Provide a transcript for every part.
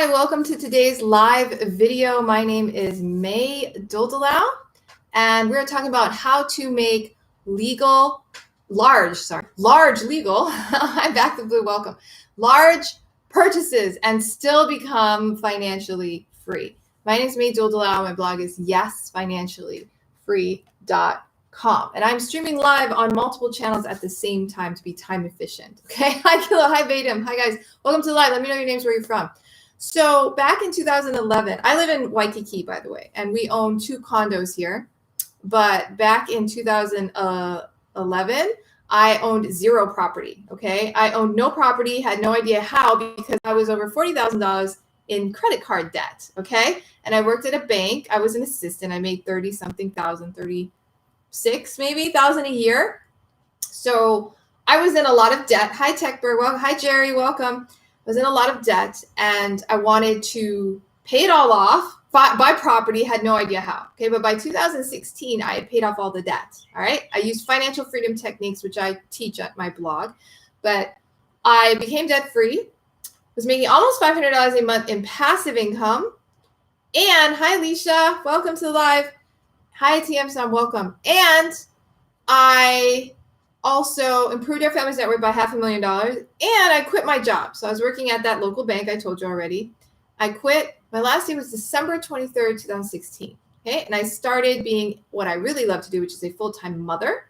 Hi, welcome to today's live video. My name is May Doldelau, and we're talking about how to make large legal, I'm back to Blue, welcome, large purchases and still become financially free. My name is May Doldelau. My blog is yesfinanciallyfree.com. And I'm streaming live on multiple channels at the same time to be time efficient. Okay. Hi, Kilo. Hi, Vadim. Hi, guys. Welcome to the live. Let me know your names, where you're from. So back in 2011, I live in Waikiki, by the way, and we own 2 condos here. But back in 2011, I owned 0 property. Okay. I owned no property, had no idea how, because I was over $40,000 in credit card debt. Okay. And I worked at a bank. I was an assistant. I made 30 something thousand, 36 maybe thousand a year. So I was in a lot of debt. Hi, Techberg. Well, hi, Jerry. Welcome. I was in a lot of debt and I wanted to pay it all off, buy property, had no idea how. Okay, but by 2016, I had paid off all the debt. All right, I used financial freedom techniques, which I teach at my blog, but I became debt free, was making almost $500 a month in passive income. And hi, Alicia, welcome to the live. Hi, TM Sam, welcome. And I also improved our family's net worth by $500,000, and I quit my job. So I was working at that local bank I told you already. I quit. My last day was December 23rd, 2016. Okay, and I started being what I really love to do, which is a full-time mother.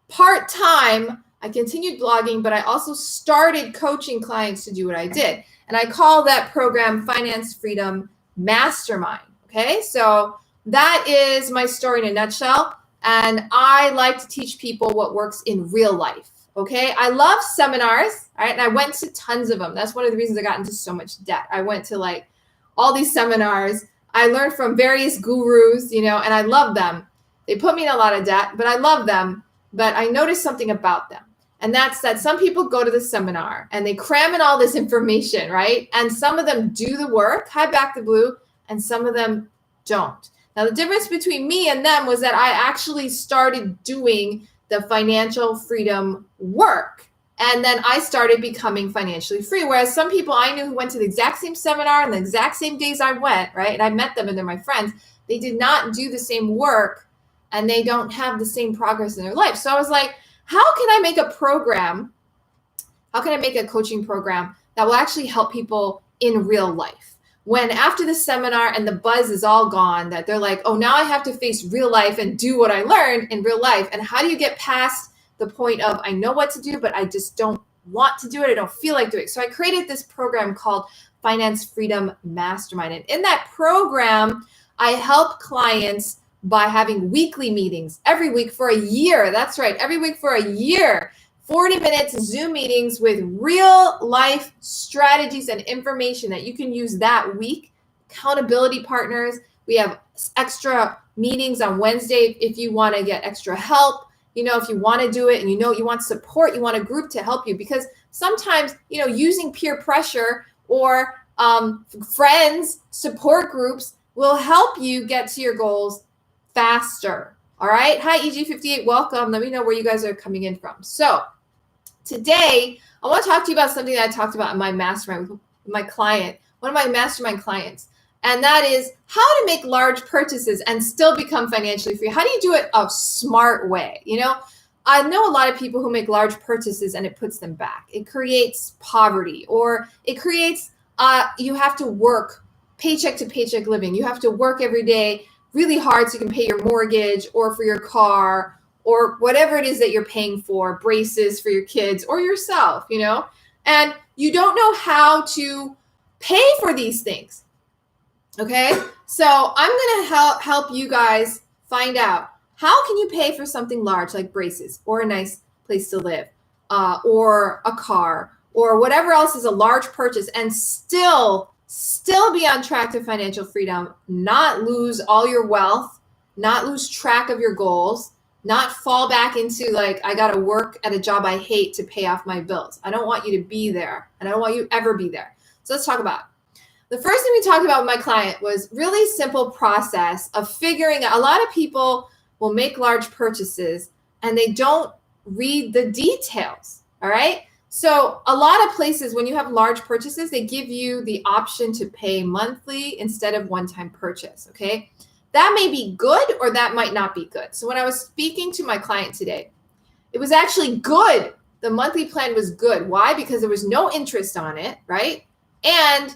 Part-time, I continued blogging, but I also started coaching clients to do what I did. And I call that program Finance Freedom Mastermind. Okay, so that is my story in a nutshell. And I like to teach people what works in real life. Okay. I love seminars. All right. And I went to tons of them. That's one of the reasons I got into so much debt. I went to like all these seminars. I learned from various gurus, and I love them. They put me in a lot of debt, but I love them. But I noticed something about them. And that's that some people go to the seminar and they cram in all this information, right? And some of them do the work. Hi, Back to Blue. And some of them don't. Now, the difference between me and them was that I actually started doing the financial freedom work. And then I started becoming financially free. Whereas some people I knew who went to the exact same seminar and the exact same days I went, right? And I met them and they're my friends. They did not do the same work and they don't have the same progress in their life. So I was like, how can I make a program? How can I make a coaching program that will actually help people in real life? When after the seminar and the buzz is all gone, that they're like, oh, now I have to face real life and do what I learned in real life. And how do you get past the point of, I know what to do, but I just don't want to do it. I don't feel like doing it. So I created this program called Finance Freedom Mastermind. And in that program, I help clients by having weekly meetings every week for a year. That's right. Every week for a year. 40 minutes Zoom meetings with real life strategies and information that you can use that week. Accountability partners. We have extra meetings on Wednesday if you want to get extra help. If you want to do it and you want support, you want a group to help you, because sometimes, using peer pressure or friends, support groups will help you get to your goals faster. All right. Hi, EG58. Welcome. Let me know where you guys are coming in from. So today, I want to talk to you about something that I talked about in my mastermind with my client, one of my mastermind clients, and that is how to make large purchases and still become financially free. How do you do it a smart way? I know a lot of people who make large purchases and it puts them back. It creates poverty, or it creates, you have to work paycheck to paycheck living. You have to work every day really hard so you can pay your mortgage or for your car, or whatever it is that you're paying for, braces for your kids or yourself, and you don't know how to pay for these things. Okay. So I'm going to help you guys find out, how can you pay for something large like braces or a nice place to live, or a car or whatever else is a large purchase, and still be on track to financial freedom, not lose all your wealth, not lose track of your goals, not fall back into like, I got to work at a job I hate to pay off my bills. I don't want you to be there, and I don't want you to ever be there. So let's talk about it. The first thing we talked about with my client was really simple process of figuring out. A lot of people will make large purchases and they don't read the details. All right. So a lot of places, when you have large purchases, they give you the option to pay monthly instead of one-time purchase, okay? That may be good or that might not be good. So when I was speaking to my client today, it was actually good. The monthly plan was good. Why? Because there was no interest on it, right? And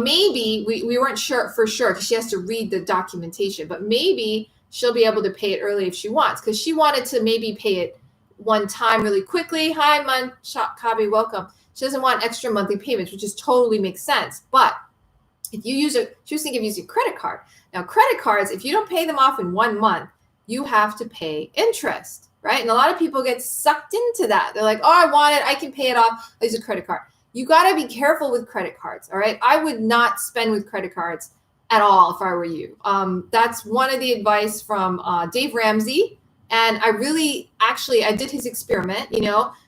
maybe we weren't sure for sure because she has to read the documentation, but maybe she'll be able to pay it early if she wants, because she wanted to maybe pay it one time really quickly. Hi, Kabi, welcome. She doesn't want extra monthly payments, which just totally makes sense. But if you use she was thinking of using a credit card. Now, credit cards, if you don't pay them off in 1 month, you have to pay interest, right? And a lot of people get sucked into that. They're like, oh, I want it. I can pay it off. I use a credit card. You got to be careful with credit cards, all right? I would not spend with credit cards at all if I were you. That's one of the advice from Dave Ramsey. And I really, actually, I did his experiment,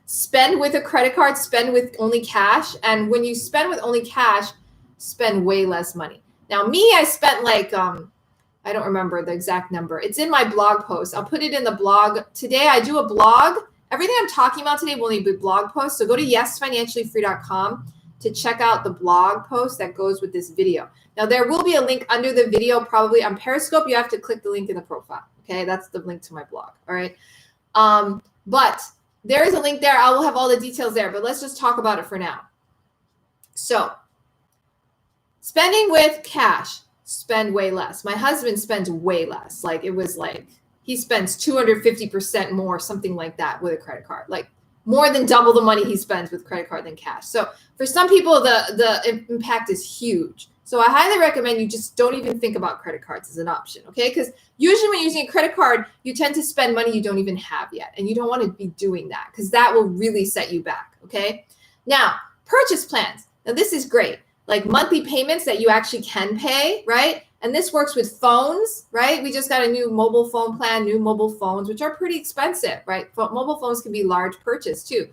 spend with a credit card, spend with only cash. And when you spend with only cash, spend way less money. Now, me, I spent like, I don't remember the exact number. It's in my blog post. I'll put it in the blog. Today, I do a blog. Everything I'm talking about today will only be blog posts. So go to yesfinanciallyfree.com to check out the blog post that goes with this video. Now, there will be a link under the video, probably on Periscope. You have to click the link in the profile. Okay, that's the link to my blog. All right. But there is a link there. I will have all the details there, but let's just talk about it for now. So spending with cash, spend way less. My husband spends way less. Like it was like he spends 250% more, something like that with a credit card, like more than double the money he spends with credit card than cash. So for some people, the impact is huge. So I highly recommend you just don't even think about credit cards as an option, okay? Because usually when you're using a credit card, you tend to spend money you don't even have yet. And you don't want to be doing that because that will really set you back, okay? Now, purchase plans. Now, this is great. Like monthly payments that you actually can pay, right? And this works with phones, right? We just got a new mobile phone plan, new mobile phones, which are pretty expensive, right? But mobile phones can be large purchase too.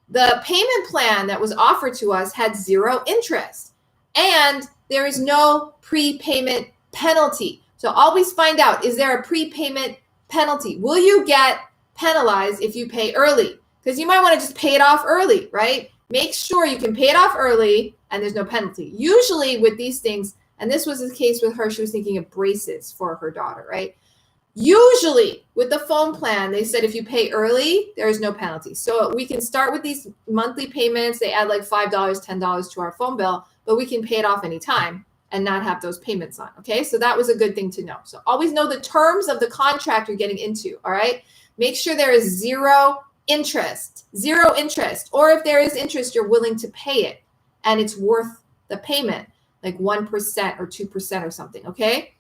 The payment plan that was offered to us had 0 interest. And there is no prepayment penalty. So always find out, is there a prepayment penalty? Will you get penalized if you pay early? Because you might want to just pay it off early, right? Make sure you can pay it off early and there's no penalty. Usually with these things, and this was the case with her, she was thinking of braces for her daughter, right? Usually with the phone plan, they said if you pay early, there is no penalty. So we can start with these monthly payments. They add like $5, $10 to our phone bill, but we can pay it off anytime and not have those payments on, okay? So that was a good thing to know. So always know the terms of the contract you're getting into, all right? Make sure there is 0 interest, or if there is interest, you're willing to pay it and it's worth the payment, like 1% or 2% or something, okay?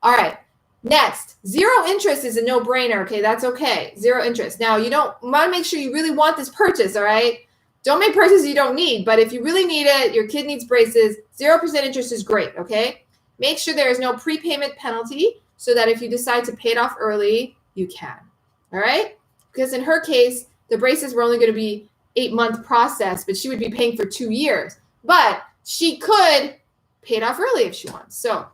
All right. Next, 0 interest is a no-brainer, okay? That's okay, 0 interest. Now, you want to make sure you really want this purchase, all right? Don't make purchases you don't need, but if you really need it, your kid needs braces, 0% interest is great, okay? Make sure there is no prepayment penalty so that if you decide to pay it off early, you can, all right? Because in her case, the braces were only going to be 8-month process, but she would be paying for 2 years. But she could pay it off early if she wants. So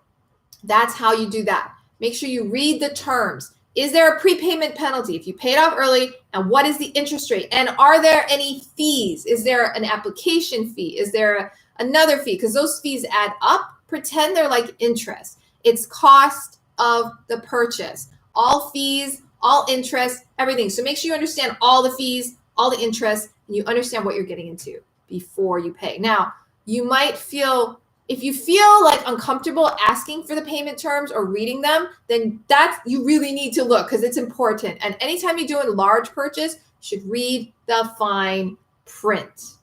that's how you do that. Make sure you read the terms. Is there a prepayment penalty if you pay it off early? And what is the interest rate? And are there any fees? Is there an application fee? Is there another fee? Because those fees add up. Pretend they're like interest. It's cost of the purchase. All fees, all interest, everything. So make sure you understand all the fees, all the interest, and you understand what you're getting into before you pay. Now, you might feel, if you feel like uncomfortable asking for the payment terms or reading them, then you really need to look because it's important. And anytime you do a large purchase, you should read the fine print.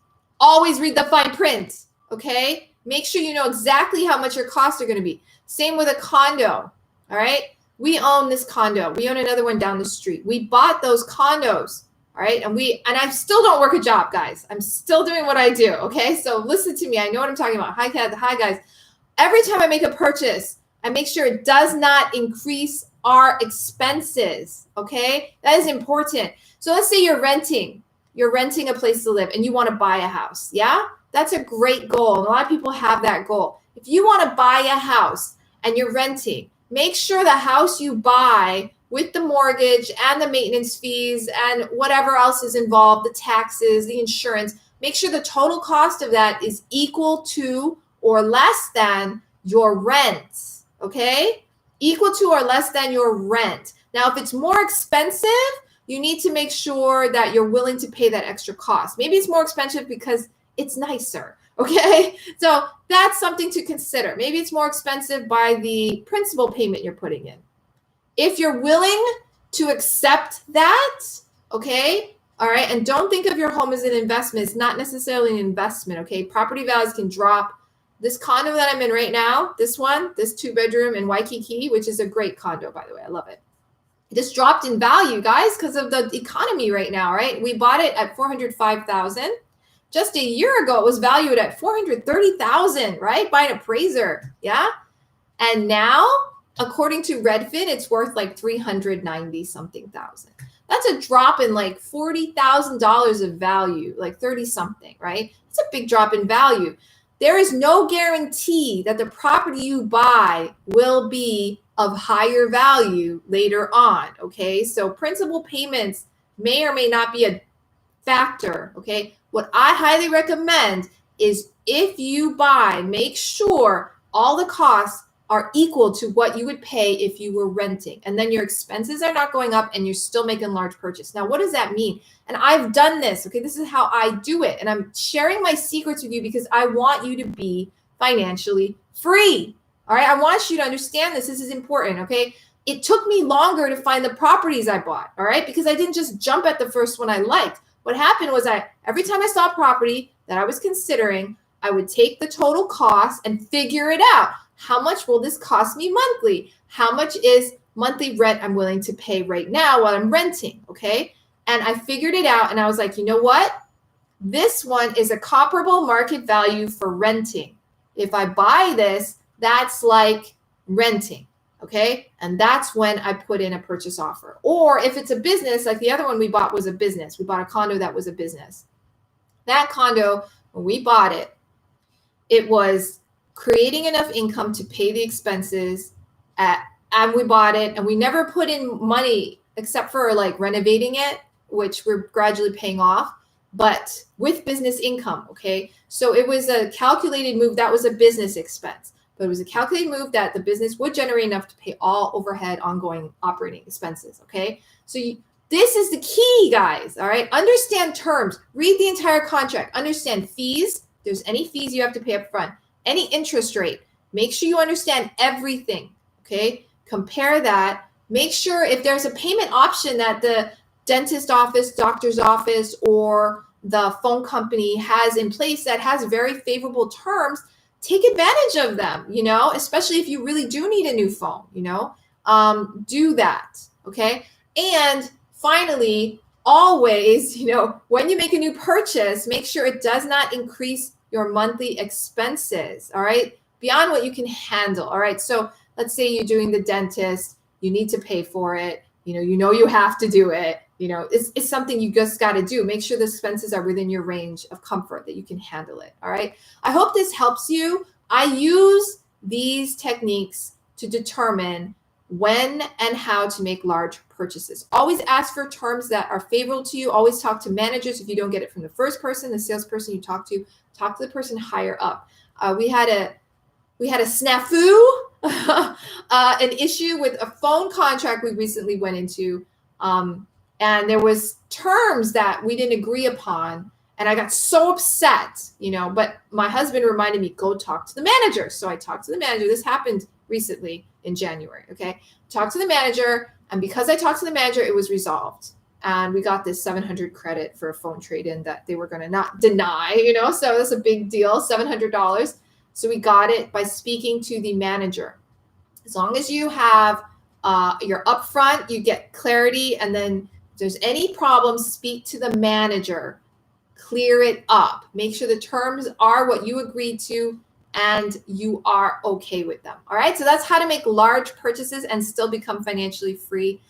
Always read the fine print, okay? Make sure you know exactly how much your costs are going to be. Same with a condo, all right? We own this condo. We own another one down the street. We bought those condos, all right? And I still don't work a job, guys. I'm still doing what I do, okay? So listen to me. I know what I'm talking about. Hi, Kat. Hi, guys. Every time I make a purchase, I make sure it does not increase our expenses, okay? That is important. So let's say you're renting a place to live and you want to buy a house, yeah? That's a great goal. And a lot of people have that goal. If you want to buy a house and you're renting, make sure the house you buy with the mortgage and the maintenance fees and whatever else is involved, the taxes, the insurance, make sure the total cost of that is equal to or less than your rent, okay? Equal to or less than your rent. Now, if it's more expensive, you need to make sure that you're willing to pay that extra cost. Maybe it's more expensive because it's nicer, okay? So that's something to consider. Maybe it's more expensive by the principal payment you're putting in. If you're willing to accept that, okay, all right, and don't think of your home as an investment. It's not necessarily an investment, okay? Property values can drop. This condo that I'm in right now, this 2-bedroom in Waikiki, which is a great condo, by the way, I love it. It just dropped in value, guys, because of the economy right now, right? We bought it at $405,000. Just a year ago, it was valued at $430,000, right? By an appraiser, yeah? And now, according to Redfin, it's worth like $390-something thousand. That's a drop in like $40,000 of value, like 30-something, right? It's a big drop in value. There is no guarantee that the property you buy will be of higher value later on, okay? So principal payments may or may not be a factor, okay? What I highly recommend is if you buy, make sure all the costs are equal to what you would pay if you were renting. And then your expenses are not going up and you're still making large purchase. Now, what does that mean? And I've done this, okay? This is how I do it. And I'm sharing my secrets with you because I want you to be financially free. All right, I want you to understand this. This is important, okay? It took me longer to find the properties I bought, all right? Because I didn't just jump at the first one I liked. What happened was every time I saw a property that I was considering, I would take the total cost and figure it out. How much will this cost me monthly? How much is monthly rent I'm willing to pay right now while I'm renting, okay? And I figured it out and I was like, you know what? This one is a comparable market value for renting. If I buy this, that's like renting, okay? And that's when I put in a purchase offer. Or if it's a business, like the other one we bought was a business. We bought a condo that was a business. That condo, when we bought it, it was creating enough income to pay the expenses and we bought it and we never put in money except for like renovating it, which we're gradually paying off, but with business income, okay? So it was a calculated move. That was a business expense, but it was a calculated move that the business would generate enough to pay all overhead ongoing operating expenses, okay? So this is the key, guys, all right? Understand terms, read the entire contract, understand fees. If there's any fees you have to pay up front, any interest rate, make sure you understand everything, okay? Compare that. Make sure if there's a payment option that the dentist office, doctor's office, or the phone company has in place that has very favorable terms, take advantage of them, you know, especially if you really do need a new phone, you know, do that, okay? And finally, always, you know, when you make a new purchase, make sure it does not increase your monthly expenses, all right, beyond what you can handle, all right? So let's say you're doing the dentist, you need to pay for it, you know you have to do it, you know, it's something you just got to do. Make sure the expenses are within your range of comfort that you can handle it, all right? I hope this helps you. I use these techniques to determine when and how to make large purchases. Always ask for terms that are favorable to you. Always talk to managers. If you don't get it from the first person, the salesperson you talk to the person higher up. We had a snafu, an issue with a phone contract we recently went into, and there was terms that we didn't agree upon, and I got so upset, you know, but my husband reminded me, go talk to the manager. So I talked to the manager. This happened recently in January, okay? Talked to the manager, and because I talked to the manager, it was resolved. And we got this 700 credit for a phone trade-in that they were going to not deny, you know, so that's a big deal, $700. So we got it by speaking to the manager. As long as you have, you're upfront, you get clarity, and then if there's any problems, speak to the manager, clear it up, make sure the terms are what you agreed to, and you are okay with them. All right, so that's how to make large purchases and still become financially free.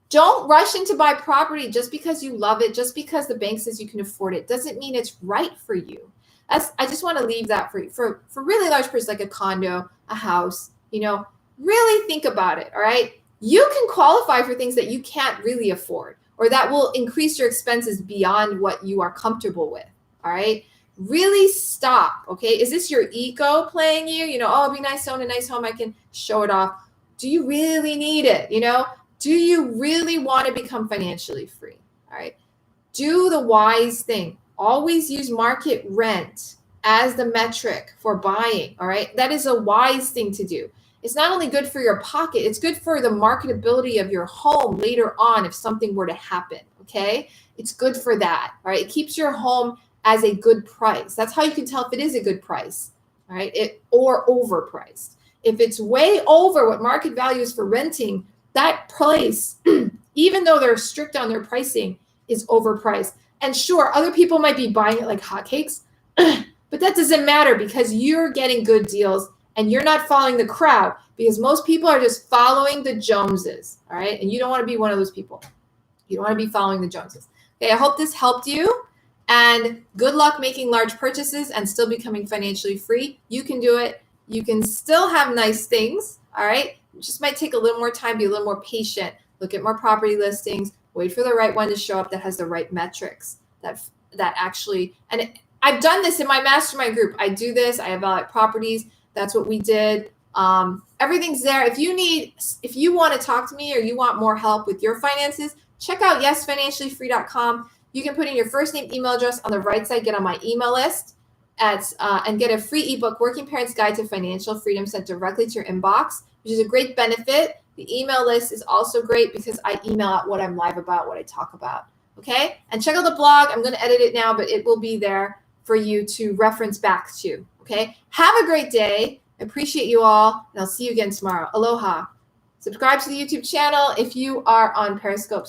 Don't rush into buy property just because you love it, just because the bank says you can afford it, doesn't mean it's right for you. I just want to leave that for you. For really large purchases like a condo, a house, you know, really think about it, all right? you can qualify for things that you can't really afford or that will increase your expenses beyond what you are comfortable with. All right. Really stop. Okay. Is this your ego playing you? Oh, it'd be nice to own a nice home. I can show it off. Do you really need it? Do you really want to become financially free? All right. Do the wise thing. Always use market rent as the metric for buying. All right. That is a wise thing to do. It's not only good for your pocket, it's good for the marketability of your home later on if something were to happen. Okay. It's good for that. All right. It keeps your home as a good price. That's how you can tell if it is a good price. All right. Or overpriced. If it's way over what market value is for renting, that place, even though they're strict on their pricing, is overpriced. And sure, other people might be buying it like hotcakes, but that doesn't matter because you're getting good deals and you're not following the crowd because most people are just following the Joneses. All right. And you don't want to be one of those people. You don't want to be following the Joneses. Okay. I hope this helped you. And good luck making large purchases and still becoming financially free. You can do it. You can still have nice things. All right. It just might take a little more time, be a little more patient, look at more property listings, wait for the right one to show up that has the right metrics that actually, and I've done this in my mastermind group. I do this. I evaluate properties. That's what we did. Everything's there. If you want to talk to me or you want more help with your finances, check out yesfinanciallyfree.com. You can put in your first name, email address on the right side, get on my email list and get a free ebook, Working Parents Guide to Financial Freedom, sent directly to your inbox, which is a great benefit. The email list is also great because I email out what I'm live about, what I talk about. Okay. And check out the blog. I'm going to edit it now, but it will be there for you to reference back to. Okay. Have a great day. I appreciate you all. And I'll see you again tomorrow. Aloha. Subscribe to the YouTube channel if you are on Periscope.